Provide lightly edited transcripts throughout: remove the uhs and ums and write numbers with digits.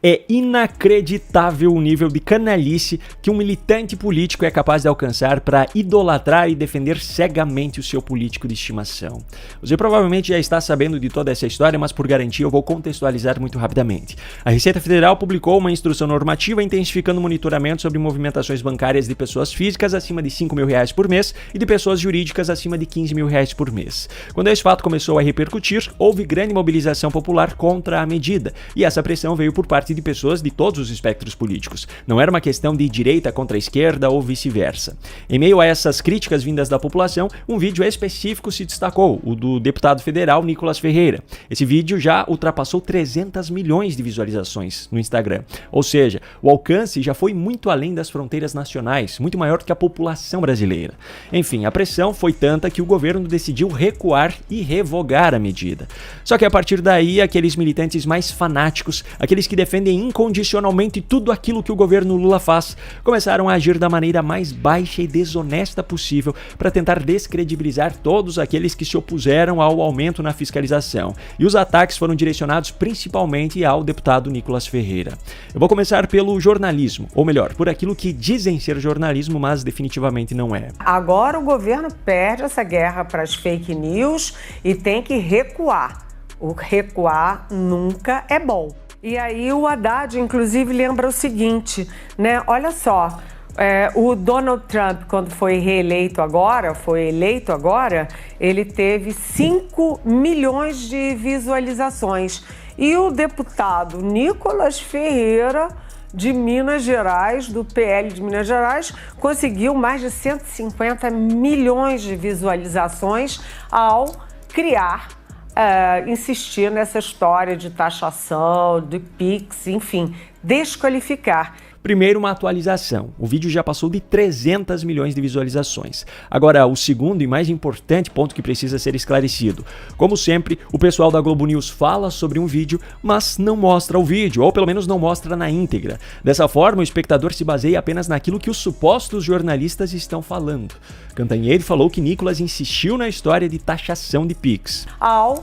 É inacreditável o nível de canalice que um militante político é capaz de alcançar para idolatrar e defender cegamente o seu político de estimação. Você provavelmente já está sabendo de toda essa história, mas por garantia eu vou contextualizar muito rapidamente. A Receita Federal publicou uma instrução normativa intensificando o monitoramento sobre movimentações bancárias de pessoas físicas acima de R$5.000 por mês e de pessoas jurídicas acima de R$15.000 por mês. Quando esse fato começou a repercutir, houve grande mobilização popular contra a medida, e essa pressão veio por parte de pessoas de todos os espectros políticos. Não era uma questão de direita contra a esquerda ou vice-versa. Em meio a essas críticas vindas da população, um vídeo específico se destacou, o do deputado federal Nicolas Ferreira. Esse vídeo já ultrapassou 300 milhões de visualizações no Instagram. Ou seja, o alcance já foi muito além das fronteiras nacionais, muito maior do que a população brasileira. Enfim, a pressão foi tanta que o governo decidiu recuar e revogar a medida. Só que a partir daí, aqueles militantes mais fanáticos, aqueles que defendem incondicionalmente tudo aquilo que o governo Lula faz, começaram a agir da maneira mais baixa e desonesta possível para tentar descredibilizar todos aqueles que se opuseram ao aumento na fiscalização. E os ataques foram direcionados principalmente ao deputado Nicolas Ferreira. Eu vou começar pelo jornalismo, ou melhor, por aquilo que dizem ser jornalismo, mas definitivamente não é. Agora o governo perde essa guerra para as fake news e tem que recuar. O recuar nunca é bom. E aí o Haddad, inclusive, lembra o seguinte, né? Olha só, o Donald Trump, quando foi eleito agora, ele teve 5 milhões de visualizações. E o deputado Nicolas Ferreira, de Minas Gerais, do PL de Minas Gerais, conseguiu mais de 150 milhões de visualizações ao insistir nessa história de taxação, de PIX, enfim, desqualificar. Primeiro, uma atualização. O vídeo já passou de 300 milhões de visualizações. Agora, o segundo e mais importante ponto que precisa ser esclarecido. Como sempre, o pessoal da Globo News fala sobre um vídeo, mas não mostra o vídeo, ou pelo menos não mostra na íntegra. Dessa forma, o espectador se baseia apenas naquilo que os supostos jornalistas estão falando. Cantanhede falou que Nicolas insistiu na história de taxação de PIX. Ao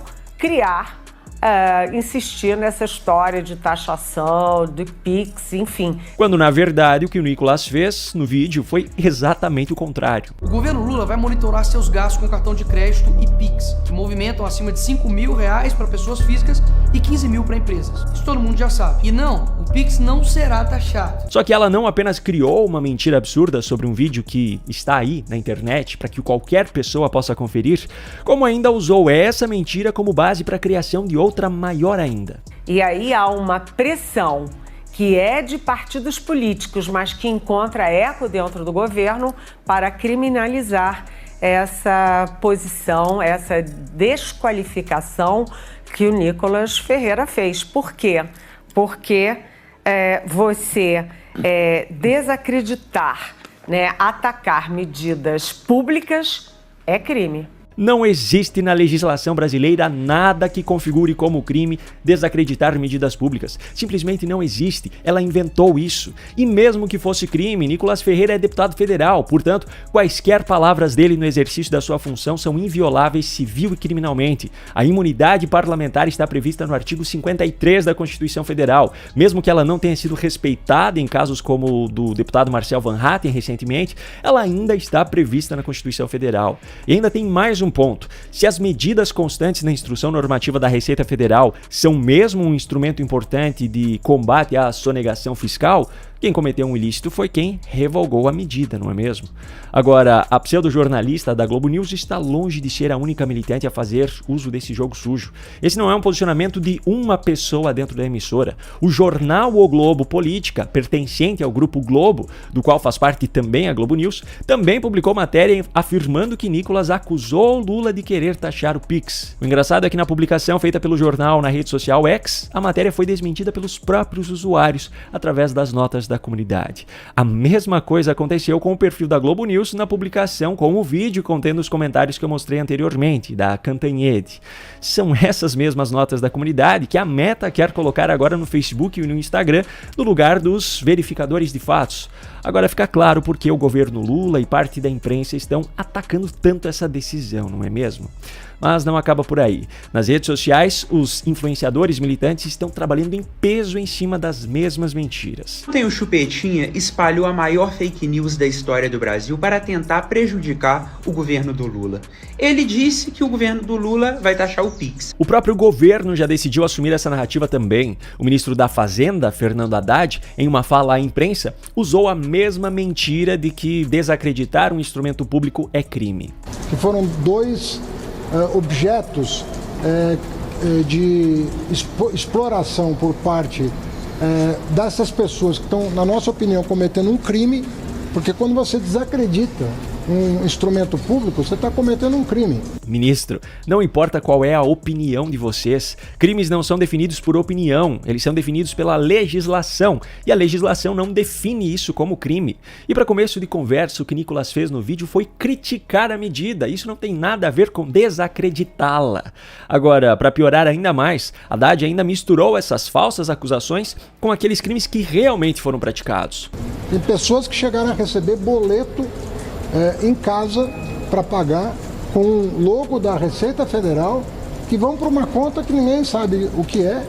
insistir nessa história de taxação, de PIX, enfim. Quando, na verdade, o que o Nicolas fez no vídeo foi exatamente o contrário. O governo Lula vai monitorar seus gastos com cartão de crédito e PIX, que movimentam acima de R$5.000 para pessoas físicas e R$15.000 para empresas. Isso todo mundo já sabe. E não, o PIX não será taxado. Só que ela não apenas criou uma mentira absurda sobre um vídeo que está aí na internet para que qualquer pessoa possa conferir, como ainda usou essa mentira como base para a criação de outra maior ainda. E aí há uma pressão que é de partidos políticos, mas que encontra eco dentro do governo para criminalizar essa posição, essa desqualificação que o Nicolas Ferreira fez. Por quê? Porque você desacreditar, né, atacar medidas públicas é crime. Não existe na legislação brasileira nada que configure como crime desacreditar medidas públicas. Simplesmente não existe. Ela inventou isso. E mesmo que fosse crime, Nicolas Ferreira é deputado federal. Portanto, quaisquer palavras dele no exercício da sua função são invioláveis civil e criminalmente. A imunidade parlamentar está prevista no artigo 53 da Constituição Federal. Mesmo que ela não tenha sido respeitada em casos como o do deputado Marcel Van Hatten recentemente, ela ainda está prevista na Constituição Federal. E ainda tem mais um ponto. Se as medidas constantes na instrução normativa da Receita Federal são mesmo um instrumento importante de combate à sonegação fiscal, quem cometeu um ilícito foi quem revogou a medida, não é mesmo? Agora, a pseudojornalista da Globo News está longe de ser a única militante a fazer uso desse jogo sujo. Esse não é um posicionamento de uma pessoa dentro da emissora. O jornal O Globo Política, pertencente ao Grupo Globo, do qual faz parte também a Globo News, também publicou matéria afirmando que Nicolas acusou Lula de querer taxar o PIX. O engraçado é que na publicação feita pelo jornal na rede social X, a matéria foi desmentida pelos próprios usuários através das notas da comunidade. A mesma coisa aconteceu com o perfil da Globo News na publicação com o vídeo contendo os comentários que eu mostrei anteriormente, da Cantanhede. São essas mesmas notas da comunidade que a Meta quer colocar agora no Facebook e no Instagram no lugar dos verificadores de fatos. Agora fica claro porque o governo Lula e parte da imprensa estão atacando tanto essa decisão, não é mesmo? Mas não acaba por aí. Nas redes sociais, os influenciadores militantes estão trabalhando em peso em cima das mesmas mentiras. Ontem o Chupetinha espalhou a maior fake news da história do Brasil para tentar prejudicar o governo do Lula. Ele disse que o governo do Lula vai taxar o Pix. O próprio governo já decidiu assumir essa narrativa também. O ministro da Fazenda, Fernando Haddad, em uma fala à imprensa, usou a mesma mentira de que desacreditar um instrumento público é crime. Que foram dois objetos de exploração por parte dessas pessoas que estão, na nossa opinião, cometendo um crime, porque quando você desacredita um instrumento público, você está cometendo um crime. Ministro, não importa qual é a opinião de vocês, crimes não são definidos por opinião, eles são definidos pela legislação, e a legislação não define isso como crime. E para começo de conversa, o que Nicolas fez no vídeo foi criticar a medida, isso não tem nada a ver com desacreditá-la. Agora, para piorar ainda mais, Haddad ainda misturou essas falsas acusações com aqueles crimes que realmente foram praticados. Tem pessoas que chegaram a receber boleto em casa para pagar com o logo da Receita Federal, que vão para uma conta que ninguém sabe o que é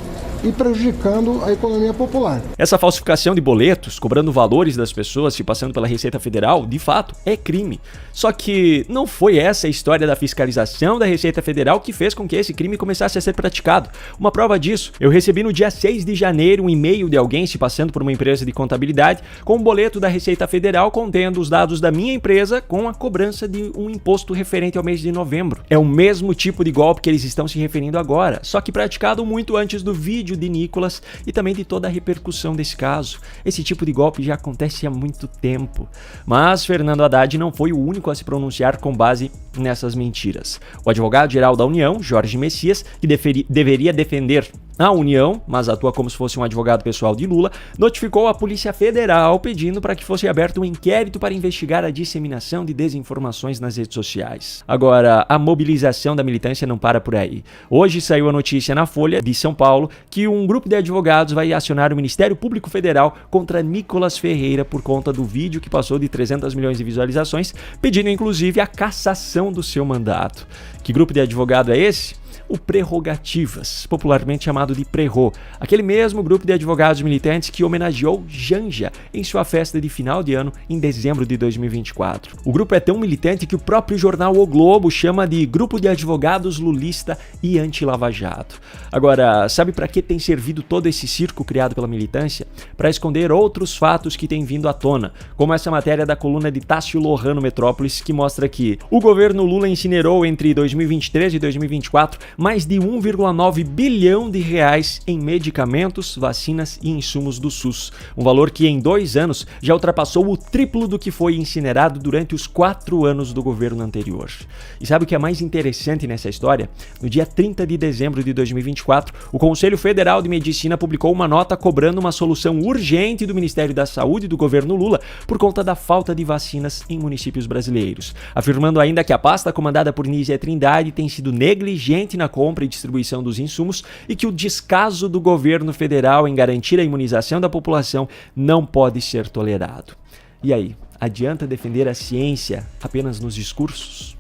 e prejudicando a economia popular. Essa falsificação de boletos, cobrando valores das pessoas se passando pela Receita Federal, de fato, é crime. Só que não foi essa a história da fiscalização da Receita Federal que fez com que esse crime começasse a ser praticado. Uma prova disso, eu recebi no dia 6 de janeiro um e-mail de alguém se passando por uma empresa de contabilidade com um boleto da Receita Federal contendo os dados da minha empresa com a cobrança de um imposto referente ao mês de novembro. É o mesmo tipo de golpe que eles estão se referindo agora, só que praticado muito antes do vídeo de Nicolas e também de toda a repercussão desse caso. Esse tipo de golpe já acontece há muito tempo. Mas Fernando Haddad não foi o único a se pronunciar com base nessas mentiras. O advogado-geral da União, Jorge Messias, que deveria defender a União, mas atua como se fosse um advogado pessoal de Lula, notificou a Polícia Federal pedindo para que fosse aberto um inquérito para investigar a disseminação de desinformações nas redes sociais. Agora, a mobilização da militância não para por aí. Hoje saiu a notícia na Folha de São Paulo que um grupo de advogados vai acionar o Ministério Público Federal contra Nicolas Ferreira por conta do vídeo que passou de 300 milhões de visualizações, pedindo inclusive a cassação do seu mandato. Que grupo de advogado é esse? O Prerrogativas, popularmente chamado de Prerro, aquele mesmo grupo de advogados militantes que homenageou Janja em sua festa de final de ano em dezembro de 2024. O grupo é tão militante que o próprio jornal O Globo chama de Grupo de Advogados Lulista e Anti-Lava Jato. Agora, sabe para que tem servido todo esse circo criado pela militância? Para esconder outros fatos que têm vindo à tona, como essa matéria da coluna de Tássio Lohan no Metrópolis, que mostra que o governo Lula incinerou entre 2023 e 2024 mais de 1,9 bilhão de reais em medicamentos, vacinas e insumos do SUS. Um valor que em 2 anos já ultrapassou o triplo do que foi incinerado durante os 4 anos do governo anterior. E sabe o que é mais interessante nessa história? No dia 30 de dezembro de 2024, o Conselho Federal de Medicina publicou uma nota cobrando uma solução urgente do Ministério da Saúde e do governo Lula por conta da falta de vacinas em municípios brasileiros, afirmando ainda que a pasta comandada por Nízia Trindade tem sido negligente na compra e distribuição dos insumos e que o descaso do governo federal em garantir a imunização da população não pode ser tolerado. E aí, adianta defender a ciência apenas nos discursos?